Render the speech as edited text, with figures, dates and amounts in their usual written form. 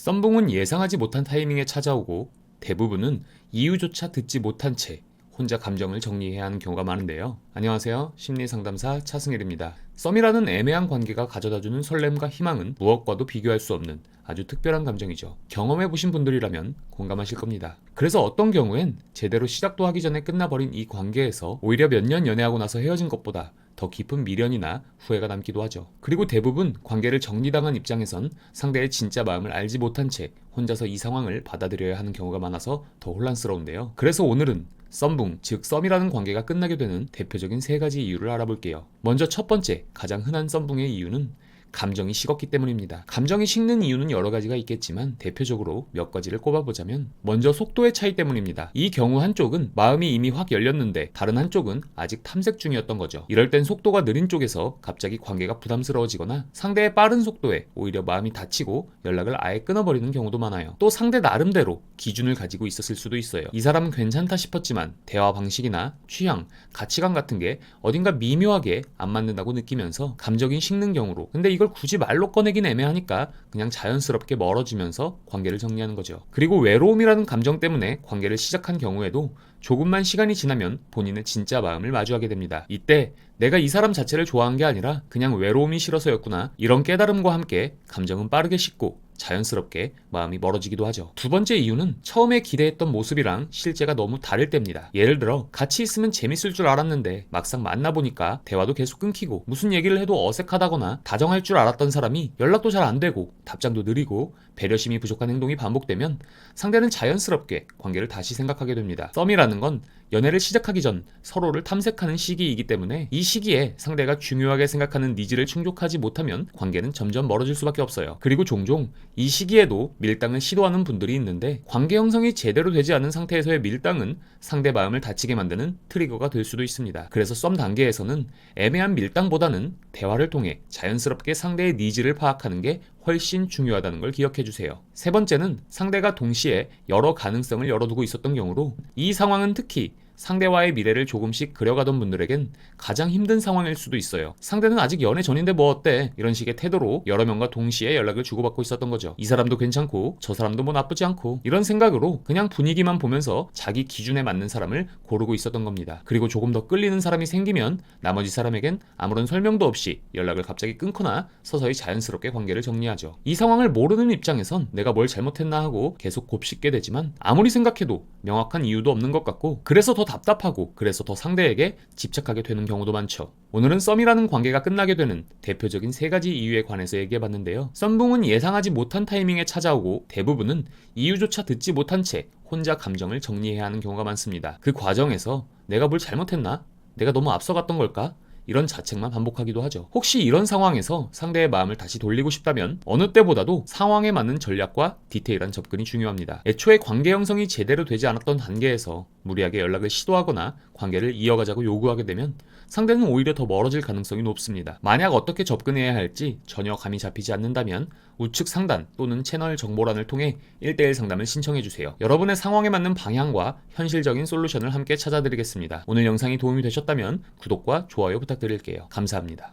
썸붕은 예상하지 못한 타이밍에 찾아오고 대부분은 이유조차 듣지 못한 채 혼자 감정을 정리해야 하는 경우가 많은데요. 안녕하세요. 심리상담사 차승일입니다. 썸이라는 애매한 관계가 가져다주는 설렘과 희망은 무엇과도 비교할 수 없는 아주 특별한 감정이죠. 경험해보신 분들이라면 공감하실 겁니다. 그래서 어떤 경우엔 제대로 시작도 하기 전에 끝나버린 이 관계에서 오히려 몇 년 연애하고 나서 헤어진 것보다 더 깊은 미련이나 후회가 남기도 하죠. 그리고 대부분 관계를 정리당한 입장에선 상대의 진짜 마음을 알지 못한 채 혼자서 이 상황을 받아들여야 하는 경우가 많아서 더 혼란스러운데요. 그래서 오늘은 썸붕, 즉 썸이라는 관계가 끝나게 되는 대표적인 3가지 이유를 알아볼게요. 먼저 첫 번째, 가장 흔한 썸붕의 이유는 감정이 식었기 때문입니다. 감정이 식는 이유는 여러 가지가 있겠지만 대표적으로 몇 가지를 꼽아보자면 먼저 속도의 차이 때문입니다. 이 경우 한쪽은 마음이 이미 확 열렸는데 다른 한쪽은 아직 탐색 중이었던 거죠. 이럴 땐 속도가 느린 쪽에서 갑자기 관계가 부담스러워지거나 상대의 빠른 속도에 오히려 마음이 다치고 연락을 아예 끊어버리는 경우도 많아요. 또 상대 나름대로 기준을 가지고 있었을 수도 있어요. 이 사람은 괜찮다 싶었지만 대화 방식이나 취향, 가치관 같은 게 어딘가 미묘하게 안 맞는다고 느끼면서 감정이 식는 경우로, 근데 이걸 굳이 말로 꺼내긴 애매하니까 그냥 자연스럽게 멀어지면서 관계를 정리하는 거죠. 그리고 외로움이라는 감정 때문에 관계를 시작한 경우에도 조금만 시간이 지나면 본인의 진짜 마음을 마주하게 됩니다. 이때 내가 이 사람 자체를 좋아한 게 아니라 그냥 외로움이 싫어서였구나, 이런 깨달음과 함께 감정은 빠르게 식고 자연스럽게 마음이 멀어지기도 하죠. 두 번째 이유는 처음에 기대했던 모습이랑 실제가 너무 다를 때입니다. 예를 들어 같이 있으면 재밌을 줄 알았는데 막상 만나보니까 대화도 계속 끊기고 무슨 얘기를 해도 어색하다거나 다정할 줄 알았던 사람이 연락도 잘 안 되고 답장도 느리고 배려심이 부족한 행동이 반복되면 상대는 자연스럽게 관계를 다시 생각하게 됩니다. 썸이라는 건 연애를 시작하기 전 서로를 탐색하는 시기이기 때문에 이 시기에 상대가 중요하게 생각하는 니즈를 충족하지 못하면 관계는 점점 멀어질 수밖에 없어요. 그리고 종종 이 시기에도 밀당을 시도하는 분들이 있는데 관계 형성이 제대로 되지 않은 상태에서의 밀당은 상대 마음을 다치게 만드는 트리거가 될 수도 있습니다. 그래서 썸 단계에서는 애매한 밀당보다는 대화를 통해 자연스럽게 상대의 니즈를 파악하는 게 훨씬 중요하다는 걸 기억해 주세요. 세 번째는 상대가 동시에 여러 가능성을 열어두고 있었던 경우로, 이 상황은 특히 상대와의 미래를 조금씩 그려가던 분들에겐 가장 힘든 상황일 수도 있어요. 상대는 아직 연애 전인데 뭐 어때? 이런 식의 태도로 여러 명과 동시에 연락을 주고받고 있었던 거죠. 이 사람도 괜찮고 저 사람도 뭐 나쁘지 않고, 이런 생각으로 그냥 분위기만 보면서 자기 기준에 맞는 사람을 고르고 있었던 겁니다. 그리고 조금 더 끌리는 사람이 생기면 나머지 사람에겐 아무런 설명도 없이 연락을 갑자기 끊거나 서서히 자연스럽게 관계를 정리하죠. 이 상황을 모르는 입장에선 내가 뭘 잘못했나 하고 계속 곱씹게 되지만 아무리 생각해도 명확한 이유도 없는 것 같고, 그래서 더 답답하고 그래서 더 상대에게 집착하게 되는 경우도 많죠. 오늘은 썸이라는 관계가 끝나게 되는 대표적인 3가지 이유에 관해서 얘기해봤는데요. 썸붕은 예상하지 못한 타이밍에 찾아오고 대부분은 이유조차 듣지 못한 채 혼자 감정을 정리해야 하는 경우가 많습니다. 그 과정에서 내가 뭘 잘못했나? 내가 너무 앞서갔던 걸까? 이런 자책만 반복하기도 하죠. 혹시 이런 상황에서 상대의 마음을 다시 돌리고 싶다면 어느 때보다도 상황에 맞는 전략과 디테일한 접근이 중요합니다. 애초에 관계 형성이 제대로 되지 않았던 단계에서 무리하게 연락을 시도하거나 관계를 이어가자고 요구하게 되면 상대는 오히려 더 멀어질 가능성이 높습니다. 만약 어떻게 접근해야 할지 전혀 감이 잡히지 않는다면 우측 상단 또는 채널 정보란을 통해 1대1 상담을 신청해주세요. 여러분의 상황에 맞는 방향과 현실적인 솔루션을 함께 찾아드리겠습니다. 오늘 영상이 도움이 되셨다면 구독과 좋아요 부탁드릴게요. 감사합니다.